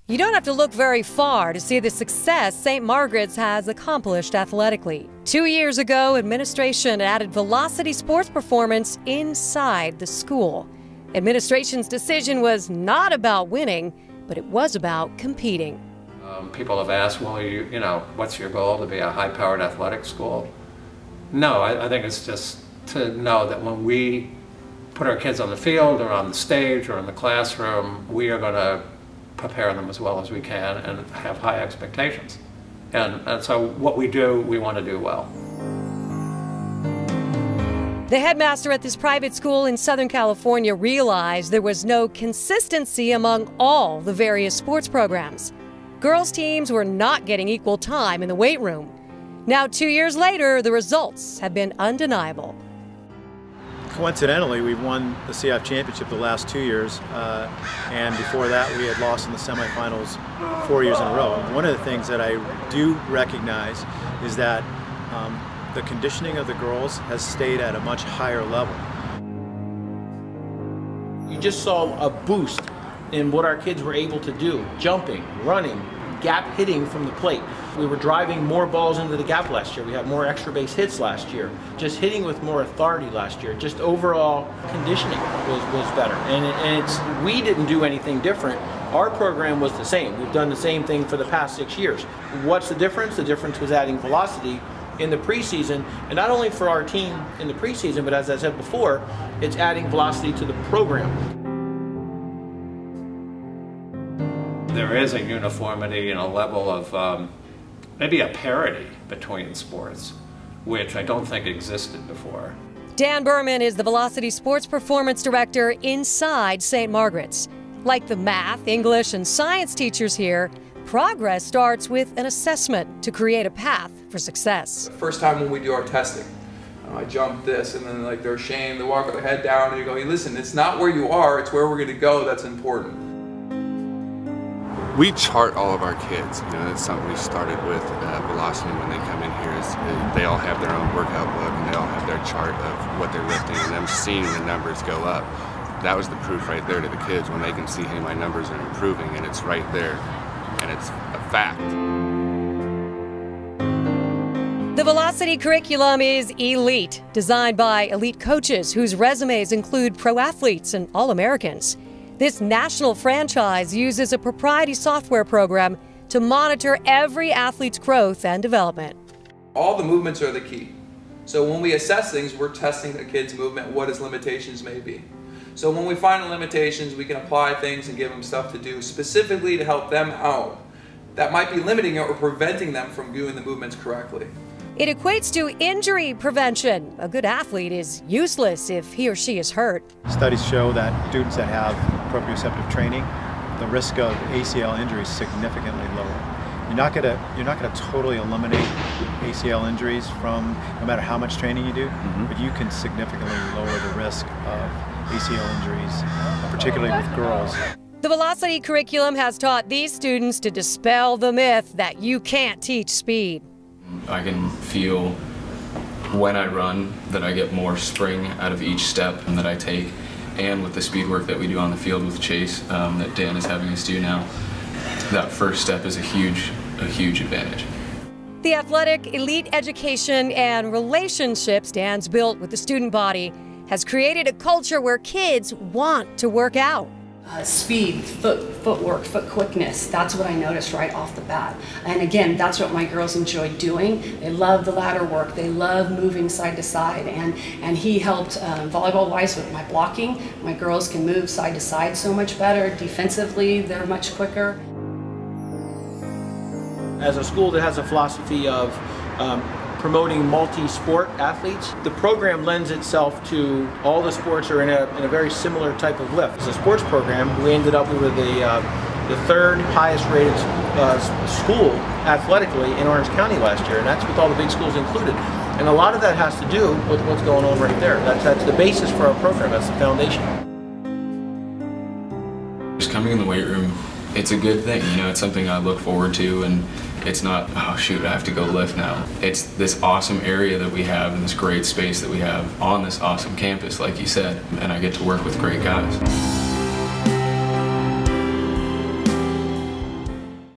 You don't have to look very far to see the success St. Margaret's has accomplished athletically. 2 years ago, administration added velocity sports performance inside the school. Administration's decision was not about winning, but it was about competing. People have asked, well, you know, what's your goal, to be a high-powered athletic school? No, I think it's just to know that when we put our kids on the field or on the stage or in the classroom, we are going to prepare them as well as we can and have high expectations. And so what we do, we want to do well. The headmaster at this private school in Southern California realized there was no consistency among all the various sports programs. Girls' teams were not getting equal time in the weight room. Now, 2 years later, the results have been undeniable. Coincidentally, we've won the CIF championship the last 2 years, and before that we had lost in the semifinals 4 years in a row. And one of the things that I do recognize is that the conditioning of the girls has stayed at a much higher level. You just saw a boost in what our kids were able to do, jumping, running, gap hitting from the plate. We were driving more balls into the gap last year. We had more extra base hits last year. Just hitting with more authority last year. Just overall conditioning was better. And we didn't do anything different. Our program was the same. We've done the same thing for the past 6 years. What's the difference? The difference was adding velocity in the preseason, and not only for our team in the preseason, but as I said before, it's adding velocity to the program. There is a uniformity and a level of maybe a parity between sports, which I don't think existed before. Dan Berman is the Velocity Sports Performance Director inside St. Margaret's. Like the math, English, and science teachers here, progress starts with an assessment to create a path for success. The first time when we do our testing, I jump this, and then like they're ashamed, they walk with their head down, and you go, hey, listen, it's not where you are, it's where we're going to go that's important. We chart all of our kids. You know, that's something we started with Velocity when they come in here. Is they all have their own workout book and they all have their chart of what they're lifting, and them seeing the numbers go up. That was the proof right there to the kids when they can see, hey, my numbers are improving, and it's right there, and it's a fact. The Velocity curriculum is elite, designed by elite coaches whose resumes include pro athletes and All-Americans. This national franchise uses a proprietary software program to monitor every athlete's growth and development. All the movements are the key. So when we assess things, we're testing the kid's movement, what his limitations may be. So when we find the limitations, we can apply things and give them stuff to do specifically to help them out. That might be limiting it or preventing them from doing the movements correctly. It equates to injury prevention. A good athlete is useless if he or she is hurt. Studies show that students that have proprioceptive training, the risk of ACL injury is significantly lower. You're not gonna totally eliminate ACL injuries from no matter how much training you do, but you can significantly lower the risk of ACL injuries, particularly with girls. The Velocity curriculum has taught these students to dispel the myth that you can't teach speed. I can feel when I run that I get more spring out of each step that I take, and with the speed work that we do on the field with Chase that Dan is having us do now, that first step is a huge advantage. The athletic, elite education, and relationships Dan's built with the student body has created a culture where kids want to work out. Speed, footwork, foot quickness, that's what I noticed right off the bat. And again, that's what my girls enjoy doing. They love the ladder work, they love moving side to side, and he helped volleyball-wise with my blocking. My girls can move side to side so much better. Defensively, they're much quicker. As a school that has a philosophy of promoting multi-sport athletes, the program lends itself to all the sports are in a very similar type of lift. As a sports program, we ended up, we were the third highest rated school athletically in Orange County last year, and that's with all the big schools included. And a lot of that has to do with what's going on right there. That's the basis for our program, that's the foundation. Just coming in the weight room, it's a good thing, you know, it's something I look forward to, and it's not, oh shoot, I have to go lift now. It's this awesome area that we have and this great space that we have on this awesome campus, like you said, and I get to work with great guys.